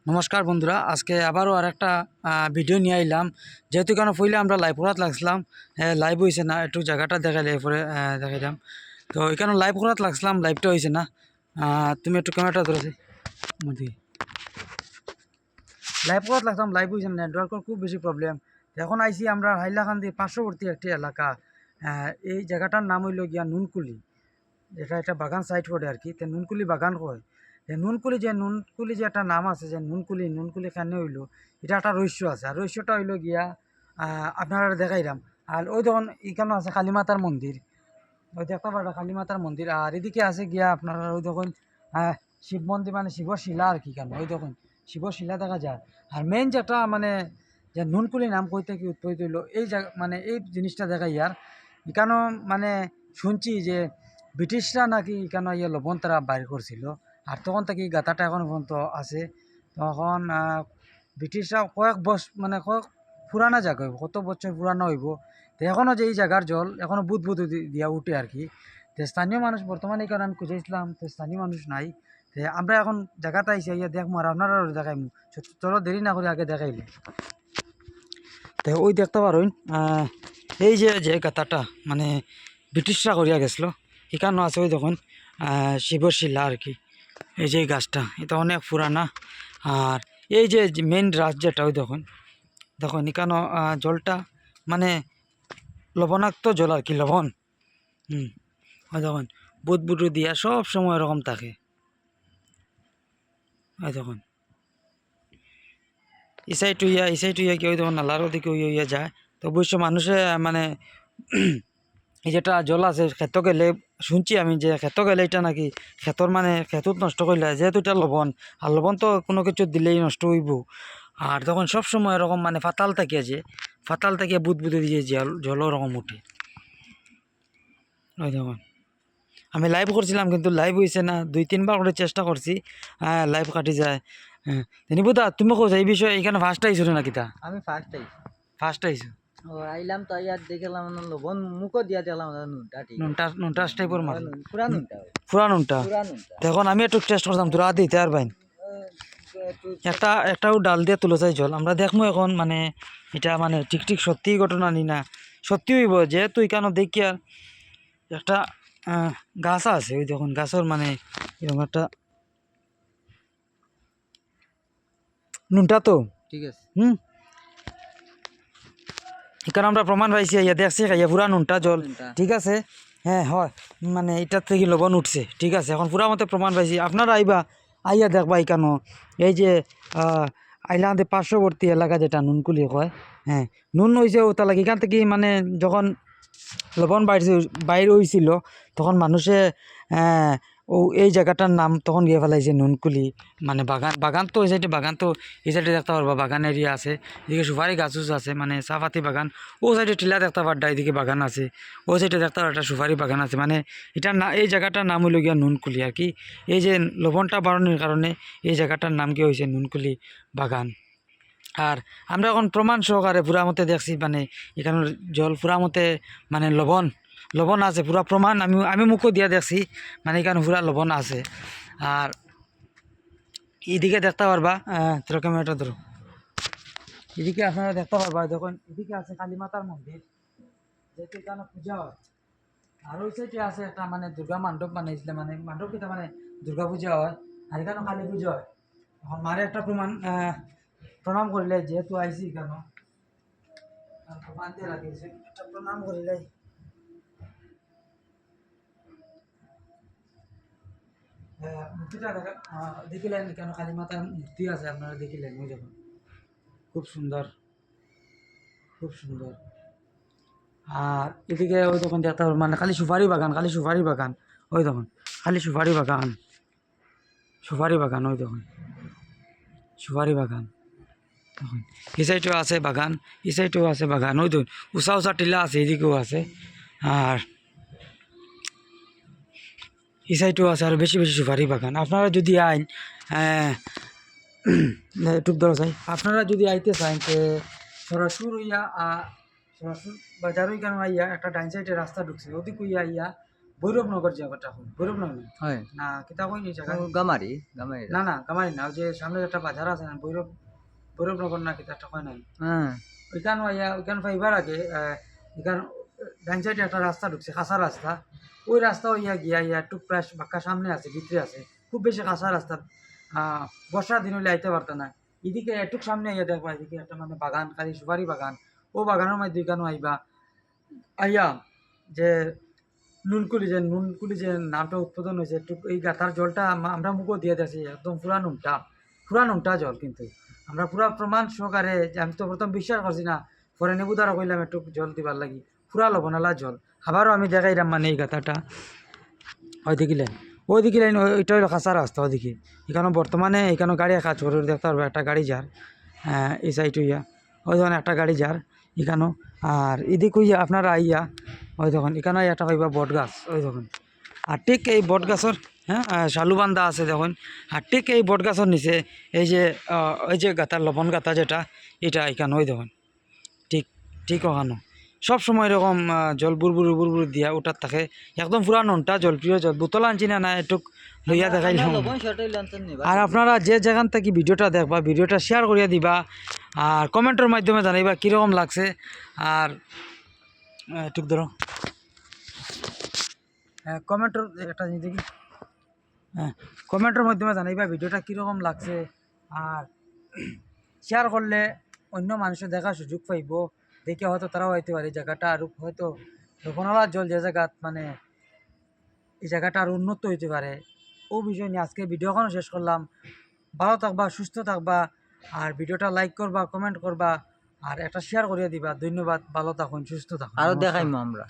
নমস্কার বন্ধুরা, আজকে আবারও আর একটা ভিডিও নিয়ে আইলাম। যেহেতু কেন পইলে আমরা লাইভ করাত লাগছিলাম, লাইভ হয়েছে না, একটু জায়গাটা দেখাইলে এরপরে দেখাইলাম। তো এখানে লাইভ করাত লাগছিলাম, লাইভটা হয়েছে না। তুমি একটু ক্যামেরাটা ধরেছি মধ্যে লাইভ করাত লাগছিলাম, লাইভ হয়েছে না, নেটওয়ার্কের খুব বেশি প্রবলেম। এখন আইসি আমরা হাইলাকান্দি পার্শ্ববর্তী একটি এলাকা। এই জায়গাটার নাম হইল গিয়া নুনকুলি। এটা একটা বাগান সাইড পড়ে আর কি, নুনকুলি বাগান কয়। নুনকুলি যে একটা নাম আছে, যে নুনকুলি কেন হইলো, এটা একটা রহস্য আছে। আর রহস্যটা হইলো গিয়া আপনারা দেখাইলাম। আর ওই যখন এখানে আছে কালীমাতার মন্দির, ওই দেখতে পারা কালীমাতার মন্দির। আর এদিকে আছে গিয়া আপনারা ওই যখন শিব মন্দির, মানে শিবর শিলা আর কি, কেন ওই যখন শিবর শিলা দেখা যায়। আর মেইন যেটা মানে যে নুনকুলি নাম কই থেকে উৎপত্তি হইলো, এই জায়গা মানে এই জিনিসটা দেখাই। আর এখানেও মানে শুনছি যে ব্রিটিশরা নাকি এখানে ইয়ে লবণ তারা বাইর করছিল। আর তখন থেকে এই গাথাটা এখন পর্যন্ত আছে। তখন ব্রিটিশরা কয়েক মানে কয়েক পুরানা জায়গা হইব, কত বছর পুরানো হইব। তো এখনও যে এই জায়গার জল এখনও বুধ বুধ দিয়া উঠে আর কি। তো স্থানীয় মানুষ বর্তমানে এখানে আমি খুঁজেছিলাম, তো স্থানীয় মানুষ নাই। তো আমরা এখন জায়গাটা আইসি ইয়া দেখবো, আর আপনারা দেখাইমু। চলো দেরি না করে আগে দেখাইলে। তো ওই দেখতে পারেন এই যে যে গাথাটা মানে ব্রিটিশরা করিয়া গেছিলো, এখানেও আছে ওই দেখুন শিবর শিলা আর কি। এই যে গাছটা এটা অনেক পুরানা। আর এই যে মেন রাজ্যটা ওই দেখুন, দেখুন এখানেও জলটা মানে লবণাক্ত জল আর কি, লবণ। ওই দেখুন বুটবুটু দিয়া সব সময় এরকম থাকে। ওই দেখুন এই সাইড হইয়া কি ওই দেখুন নালার ওদিকে হইয়া যায়। তো অবশ্য মানুষে মানে এই যেটা জল আছে ক্ষেত গেলে, শুনছি আমি যে ক্ষেত গেলে এটা নাকি ক্ষেতর মানে ক্ষেতত নষ্ট করলে, যেহেতু এটা লবণ, আর লবণ তো কোনো কিছু দিলেই নষ্ট হইব। আর তখন সব সময় এরকম মানে ফাতাল থাকিয়া, যে ফাতাল থাকিয়া বুদবুদে দিয়ে জল ওরকম উঠে। ওই দেখুন আমি লাইভ করছিলাম কিন্তু লাইভ হয়েছে না, 2-3 বার করে চেষ্টা করছি, লাইভ কাটি যায়। নিবুদা তুমি কোথাও এই বিষয়ে এখানে ফার্স্ট আইছো নাকি? তা আমি ফার্স্ট আইছি। ফার্স্ট আইছো? ও আইলাম তো আইয়া দেখলাম লবণ মুখও দিয়া দেখলাম নুনটা ঠিক নুনটা নুনটা টাইপের মাছ, পুরা নুনটা পুরা নুনটা। পুরা নুনটা এখন আমি একটু টেস্ট করতাম, তোরা দিতে আর বাইন একটাও ডাল দিয়ে তুলে চাই জল। আমরা দেখবো এখন মানে এটা মানে ঠিক ঠিক সত্যিই ঘটনা নি না সত্যি হইব। যেহেতু এখানে দেখি আর একটা গাছ আছে, ওই দেখুন গাছের মানে এরকম একটা নুনটা তো ঠিক আছে। এখানে আমরা প্রমাণ পাইছি, ইয়া দেখছি খাইয়া পুরা নুনটা জল। ঠিক আছে, হ্যাঁ হয়, মানে এটার থেকে লবণ উঠছে। ঠিক আছে, এখন পুরা মতে প্রমাণ পাইছি। আপনারা আইয়া দেখবা এখানো এই যে আইলান্দের পার্শ্ববর্তী এলাকা যেটা নুনকুলি কয়। হ্যাঁ, নুন হয়েছে ওটা লাগে এখান থেকে, মানে যখন লবণ বাইর হয়েছিল তখন মানুষে ও এই জায়গাটার নাম তখন গিয়ে ফেলাইছে নুনকুলি। মানে বাগান তো ওই সাইডে, বাগান তো এই সাইডে দেখতে পারবা, বাগান এরিয়া আছে। এদিকে সুপারি গাছ আছে, মানে চাপাতি বাগান। ও সাইডে টিলা দেখতে পারবা, এদিকে বাগান আছে। ও সাইডে দেখতে পারবা একটা সুপারি বাগান আছে। মানে এটা না, এই জায়গাটার নাম হইল গিয়া নুনকুলি আর কি। এই যে লবণটা বাড়ানোর কারণে এই জায়গাটার নাম কি হয়েছে নুনকুলি বাগান। আর আমরা এখন প্রমাণ সহকারে পুরা মতে দেখছি, মানে এখানের জল পুরা মতে মানে লবণ আছে, পুরা প্রমাণ আমি মুখও দিয়া দেখছি, মানে এখানে পুরা লবণ আছে। আর এদিকে দেখতে পারবা, তোর ক্যামেরাটা ধরো, এদিকে আপনারা দেখতে পারবা, দেখুন এদিকে আছে কালীমাতার মন্দির, যেহেতু এখানে পূজা হয়। আর ওই সাইডে আছে একটা মানে দুর্গা মণ্ডপ বানাইছিলে, মানে মণ্ডপ কিটা মানে দুর্গা পূজা হয়, আর এখানে কালী পূজা হয়। এখন মারে একটা প্রণাম করিলে, যেহেতু আইসি কেন প্রমাণ দিয়ে রাখিছে, একটা প্রণাম করিলে। মূর্তিটা দেখিলেন কেন, কালী মাতার মূর্তি আছে, আপনারা দেখিলেন ওই দেখুন, খুব সুন্দর, খুব সুন্দর। আর এদিকে ওই দেখুন দেখতে পারবেন, মানে খালি সুপারি বাগান, ওই দেখুন খালি সুপারি বাগান, ওই দেখুন সুপারি বাগান। দেখুন এই সাইডেও আছে বাগান, এই সাইডেও আছে বাগান, ওই দেখুন উষা উষা টিলা আছে, এদিকেও আছে। আর এই সাইডেও আছে, আর বেশি বেশি সুপারি বাগান। আপনারা যদি আইন টুক ধরো চাই, আপনারা যদি আইতে চান যে সরাসরি ইয়া সরাসরি বাজারই কেন আইয়া একটা ডাইন সাইডে রাস্তা ঢুকছে, ওদিকে ইয়া ভৈরবনগর জায়গাটা হল ভৈরবনগর হয় না কিতা কই এই জায়গা গামারি গামারি না না কামারি না ওই যে সামনে একটা বাজার আছে না ভৈরবনগর না কিতা একটা কয় নাই হ্যাঁ ওইখান ওইখান পাইবার আগে এখান ডান সাইডে একটা রাস্তা ঢুকছে কাঁচা রাস্তা ওই রাস্তা গিয়া একটু প্রায় বাক্কা সামনে আছে ভিতরে আছে খুব বেশি কাঁচা রাস্তা বর্ষার দিন হলে আইতে পারতো না এদিকে একটু সামনে দেখবা এদিকে একটা মানে বাগান খালি সুপারি বাগান ও বাগানের মধ্যে ওইখানেও আইবা আইয়া যে নুনকুলি যে নামটা উৎপাদন হয়েছে একটু এই গাথার জলটা আমরা মুখও দিয়ে দিয়েছি একদম পুরা নুনটা জল কিন্তু আমরা পুরা প্রমাণ সহকারে যে আমি তো প্রথম বিশ্বাস করছি না পরে নেবু দ্বারা কইলাম একটু জল দিবার লাগি পুরা লবণালা জল আবারও আমি দেখাইলাম মানে এই গাথাটা ওই দেখিলেন ওইটা হলো কাঁচা রাস্তা ওদিকে এখানে বর্তমানে এখানে গাড়ি কাজ করে দেখতে পারবো একটা গাড়ি যার এই সাইড হইয়া ওই ধরনের একটা গাড়ি যার এখানেও আর এদিক হইয়া আপনারা আইয়া ওই দেখুন এখানে একটা পাইবা বট গাছ ওই দেখুন আর ঠিক এই বট গাছের হ্যাঁ শালুবান্ধা আছে দেখুন আর ঠিক এই বট গাছের নিচে এই যে গাথা লবণ গাথা যেটা এটা এখানে ওই দেখুন ঠিক ঠিক ওখানো সব সময় এরকম জল বুড়বুড়ি দিয়া ওটার থাকে একদম পুরা ননটা জল প্রিয় জল বোতল আনছি না না একটু লইয়া দেখাইলাম লবণ শর্টই লঞ্চন নিবা আর আপনারা যে যেখান থেকে ভিডিওটা দেখবা ভিডিওটা শেয়ার করিয়া দিবা আর কমেন্টের মাধ্যমে জানাইবা কীরকম লাগছে আর ঠিক ধরো কমেন্টের একটা জিনিস দেখি কমেন্টের মাধ্যমে জানাইবা ভিডিওটা কীরকম লাগছে আর শেয়ার করলে অন্য মানুষের দেখার সুযোগ পাইব দেখে হয়তো তারাও হইতে পারে এই জায়গাটা আর হয়তো লবণালা জল যে জায়গাত মানে এই জায়গাটা আর উন্নত হইতে পারে ও বিষয় নিয়ে আজকে ভিডিওখানো শেষ করলাম ভালো থাকবা সুস্থ থাকবা আর ভিডিওটা লাইক করবা কমেন্ট করবা আর একটা শেয়ার করিয়া দিবা ধন্যবাদ ভালো থাকুন সুস্থ থাকুন আরো নমস্কার। দেখাইমু আমরা